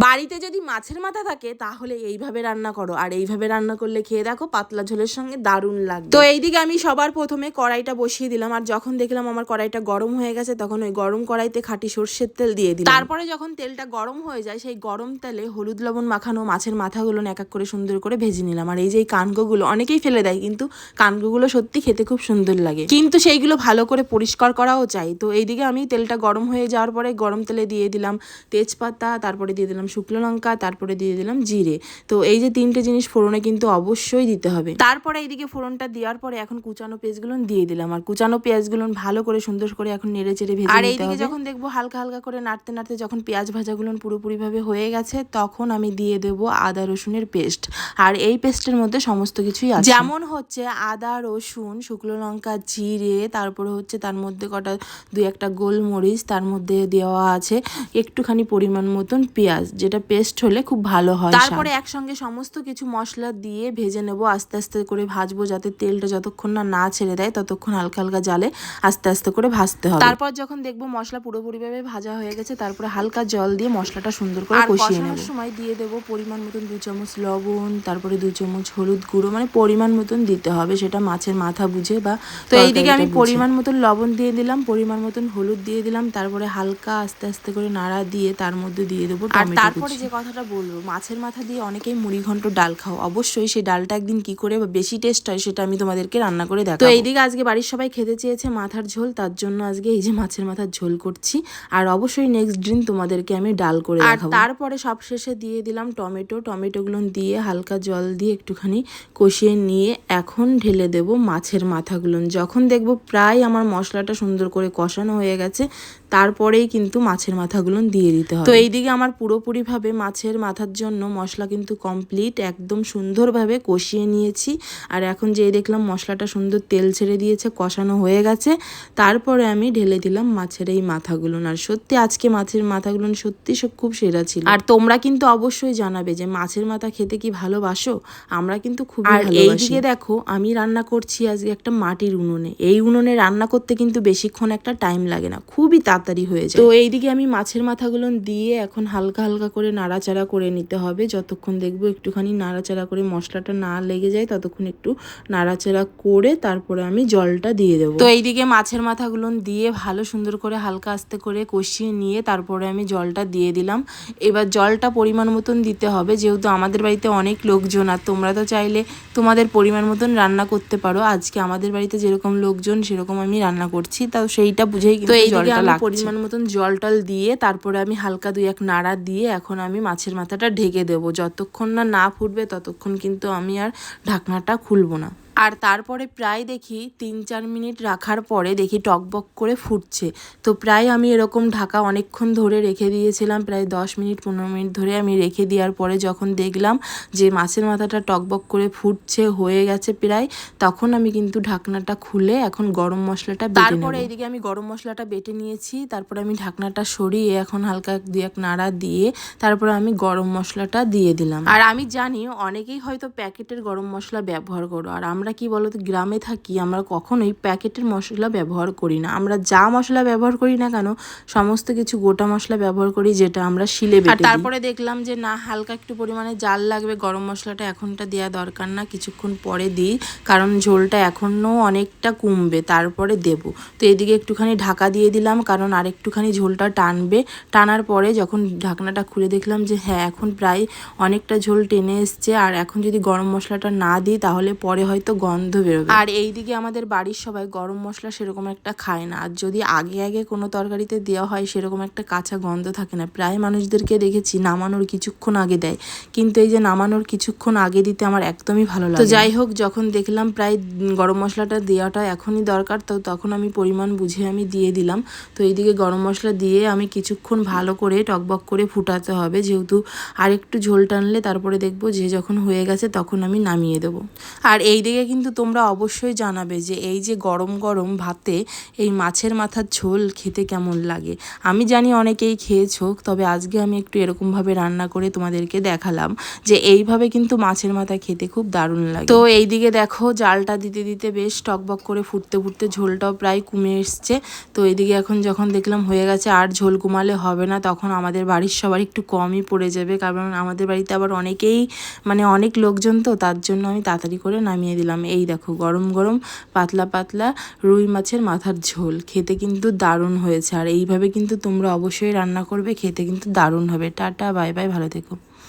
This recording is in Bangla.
বাড়িতে যদি মাছের মাথা থাকে তাহলে এইভাবে রান্না করো, আর এইভাবে রান্না করলে খেয়ে দেখো পাতলা ঝোলের সঙ্গে দারুণ লাগবে। তো এইদিকে আমি সবার প্রথমে কড়াইটা বসিয়ে দিলাম, আর যখন দেখলাম আমার কড়াইটা গরম হয়ে গেছে তখন ওই গরম কড়াইতে খাঁটি সর্ষের তেল দিয়ে দিলাম। তারপরে যখন তেলটা গরম হয়ে যায় সেই গরম তেলে হলুদ লবণ মাখানো মাছের মাথাগুলো এক এক করে সুন্দর করে ভেজে নিলাম। আর এই যে এই কানকোগুলো অনেকেই ফেলে দেয়, কিন্তু কানকোগুলো সত্যি খেতে খুব সুন্দর লাগে, কিন্তু সেইগুলো ভালো করে পরিষ্কার করাও চাই। তো এইদিকে আমি তেলটা গরম হয়ে যাওয়ার পরে গরম তেলে দিয়ে দিলাম তেজপাতা, তারপরে দিয়ে দিলাম শুকনো লঙ্কা, তারপরে দিয়ে দিলাম জিরে। তো এই যে তিনটে জিনিস ফোড়নে কিন্তু অবশ্যই দিতে হবে। তারপরে এইদিকে ফোড়নটা দেওয়ার পরে এখন কুচানো পেঁয়াজগুলো দিয়ে দিলাম, আর কুচানো পেঁয়াজগুলো ভালো করে সুন্দর করে এখন নেড়ে চেড়ে ভেজে নিতে হবে। আর এইদিকে যখন দেখবো হালকা হালকা করে নাড়তে নাড়তে যখন পেঁয়াজ ভাজাগুলো পুরোপুরিভাবে হয়ে গেছে তখন আমি দিয়ে দেবো আদা রসুনের পেস্ট। আর এই পেস্টের মধ্যে সমস্ত কিছুই আছে, যেমন হচ্ছে আদা, রসুন, শুকনো লঙ্কা, জিরে, তারপরে হচ্ছে তার মধ্যে কটা দুই একটা গোলমরিচ, তার মধ্যে দেওয়া আছে একটুখানি পরিমাণ মতন পেঁয়াজ, যেটা পেস্ট হলে খুব ভালো হয়। তারপরে একসঙ্গে সমস্ত কিছু মশলা দিয়ে ভেজে নেব, আস্তে আস্তে করে ভাজবো, যাতে তেলটা যতক্ষণ না ছেড়ে দেয় ততক্ষণ হালকা হালকা জালে আস্তে আস্তে করে ভাজতে হবে। তারপর যখন দেখবো মশলা পুরোপুরিভাবে ভাজা হয়ে গেছে তারপরে হালকা জল দিয়ে মশলাটা সুন্দর করে কষিয়ে নেব। সময় দিয়ে দেবো পরিমাণ মতন 2 চামচ লবণ, তারপরে 2 চামচ হলুদ গুঁড়ো, মানে পরিমাণ মতন দিতে হবে, সেটা মাছের মাথা বুঝে বা। তো এইদিকে আমি পরিমাণ মতন লবণ দিয়ে দিলাম, পরিমাণ মতন হলুদ দিয়ে দিলাম, তারপরে হালকা আস্তে আস্তে করে নাড়া দিয়ে তার মধ্যে দিয়ে দেবো টমেটো। আর তারপরে যে কথাটা বলবো, মাছের মাথা দিয়ে অনেকেই মুড়ি ঘন্ট ডাল খাও, অবশ্যই সেই ডালটা একদিন কি করে বেশি টেস্ট হয় সেটা আমি তোমাদেরকে রান্না করে দেখাবো। তো এইদিকে আজকে বাড়ির সবাই খেতে চেয়েছে মাথার ঝোল, তার জন্য আজকে এই যে মাছের মাথার ঝোল করছি, আর অবশ্যই নেক্সট দিন তোমাদেরকে আমি ডাল করে দেখাবো। আর তারপরে সবশেষে দিয়ে দিলাম টমেটোগুলো দিয়ে হালকা জল দিয়ে একটুখানি কষিয়ে নিয়ে এখন ঢেলে দেব মাছের মাথাগুলো। যখন দেখবো প্রায় আমার মশলাটা সুন্দর করে কষানো হয়ে গেছে তারপরেই কিন্তু মাছের মাথাগুলো দিয়ে দিতে হবে। তো এইদিকে আমার পুরোপুরিভাবে মাছের মাথার জন্য মশলা কিন্তু কমপ্লিট, একদম সুন্দরভাবে কষিয়ে নিয়েছি। আর এখন যেই দেখলাম মশলাটা সুন্দর তেল ছেড়ে দিয়েছে, কষানো হয়ে গেছে, তারপরে আমি ঢেলে দিলাম মাছের এই মাথাগুলো। আর সত্যি আজকে মাছের মাথাগুলো সত্যি খুব সেরা ছিল। আর তোমরা কিন্তু অবশ্যই জানাবে যে মাছের মাথা খেতে কি ভালোবাসো, আমরা কিন্তু খুব ভালোবাসি। আর এইদিকে দেখো আমি রান্না করছি আজকে একটা মাটির উনুনে। এই উনুনে রান্না করতে কিন্তু বেশিক্ষণ একটা টাইম লাগে না, খুবই তাড়াতাড়ি হয়ে যায়। তো এইদিকে আমি মাছের মাথাগুলো দিয়ে এখন হালকা হালকা করে নাড়াচাড়া করে নিতে হবে, যতক্ষণ দেখবো একটুখানি নাড়াচাড়া করে মশলাটা না লেগে যায় ততক্ষণ একটু নাড়াচাড়া করে তারপরে আমি জলটা দিয়ে দেবো। তো এইদিকে মাছের মাথাগুলো দিয়ে ভালো সুন্দর করে হালকা আস্তে করে কষিয়ে নিয়ে তারপরে আমি জলটা দিয়ে দিলাম। এবার জলটা পরিমাণ মতন দিতে হবে, যেহেতু আমাদের বাড়িতে অনেক লোকজন, আর তোমরা তো চাইলে তোমাদের পরিমাণ মতন রান্না করতে পারো। আজকে আমাদের বাড়িতে যেরকম লোকজন সেরকম আমি রান্না করছি, তাও সেইটা বুঝেই কিন্তু জলটা লাগছে। পরিমাণ মতন জল টল দিয়ে তারপরে আমি হালকা 2-1 নাড়া দিয়ে এখন আমি মাছের মাথাটা ঢেকে দেবো। যতক্ষণ না ফুটবে ততক্ষণ কিন্তু আমি আর ঢাকনাটা খুলবো না। আর তারপরে প্রায় দেখি 3-4 মিনিট রাখার পরে দেখি টকবক করে ফুটছে। তো প্রায় আমি এরকম ঢাকা অনেকক্ষণ ধরে রেখে দিয়েছিলাম, প্রায় 10 মিনিট 15 মিনিট ধরে আমি রেখে দেওয়ার পরে যখন দেখলাম যে মাছের মাথাটা টকবক করে ফুটছে, হয়ে গেছে প্রায়, তখন আমি কিন্তু ঢাকনাটা খুলে এখন গরম মশলাটা বেটে নেব। তারপরে এইদিকে আমি গরম মশলাটা বেটে নিয়েছি, তারপরে আমি ঢাকনাটা সরিয়ে এখন হালকা 2-1 নাড়া দিয়ে তারপরে আমি গরম মশলাটা দিয়ে দিলাম। আর আমি জানি অনেকেই হয়তো প্যাকেটের গরম মশলা ব্যবহার করো, আর আমরা কি বলতো গ্রামে থাকি, আমরা কখনোই প্যাকেটের মশলা ব্যবহার করি না। আমরা যা মশলা ব্যবহার করি না কেন সমস্ত কিছু গোটা মশলা ব্যবহার করি, যেটা আমরা শিলে বেটে দিই। তারপরে দেখলাম যে না, হালকা একটু পরিমাণে জাল লাগবে, গরম মশলাটা এখনটা দেওয়া দরকার না, কিছুক্ষণ পরে দিই, কারণ ঝোলটা এখনও অনেকটা কমবে, তারপরে দেব। তো এদিকে একটুখানি ঢাকা দিয়ে দিলাম, কারণ আর একটুখানি ঝোলটা টানবে। টানার পরে যখন ঢাকনাটা খুলে দেখলাম যে হ্যাঁ এখন প্রায় অনেকটা ঝোল টেনে এসছে, আর এখন যদি গরম মশলাটা না দিই তাহলে পরে হয়তো গন্ধ বেরোবে। আর এইদিকে আমাদের বাড়ির সবাই গরম মশলা সেরকম একটা খায় না, আর যদি আগে আগে কোনো তরকারিতে দেওয়া হয় সেরকম একটা কাঁচা গন্ধ থাকে না। প্রায় মানুষদেরকে দেখেছি নামানোর কিছুক্ষণ আগে দেয়, কিন্তু এই যে নামানোর কিছুক্ষণ আগে দিতে আমার একদমই ভালো লাগে। তো যাই হোক, যখন দেখলাম প্রায় গরম মশলাটা দেওয়াটা এখনই দরকার, তো তখন আমি পরিমাণ বুঝে আমি দিয়ে দিলাম। তো এইদিকে গরম মশলা দিয়ে আমি কিছুক্ষণ ভালো করে টকবক করে ফুটাতে হবে, যেহেতু আর একটু ঝোল টানলে তারপরে দেখবো যে যখন হয়ে গেছে তখন আমি নামিয়ে দেবো। আর এইদিকে থেকে কিন্তু তোমরা অবশ্যই জানাবে যে এই যে গরম গরম ভাতে এই মাছের মাথার ঝোল খেতে কেমন লাগে। আমি জানি অনেকেই খেয়েছো, তবে আজকে আমি একটু এরকমভাবে রান্না করে তোমাদেরকে দেখালাম যে এইভাবে কিন্তু মাছের মাথা খেতে খুব দারুণ লাগে। তো এইদিকে দেখো জালটা দিতে দিতে বেশ টকবক করে ফুটতে ফুটতে ঝোলটাও প্রায় কমে এসছে। তো এইদিকে এখন যখন দেখলাম হয়ে গেছে, আর ঝোল কমালে হবে না, তখন আমাদের বাড়ির সবার একটু কমই পড়ে যাবে, কারণ আমাদের বাড়িতে আবার অনেকেই মানে অনেক লোকজন, তো তার জন্য আমি তাড়াতাড়ি করে নামিয়ে দিলাম। এই দেখো গরম গরম পাতলা পাতলা রুই মাছের মাথার ঝোল খেতে কিন্তু দারুণ হয়েছে। আর এইভাবে কিন্তু তোমরা অবশ্যই রান্না করবে, খেতে কিন্তু দারুণ হবে। টাটা, বাই বাই, ভালো থেকো।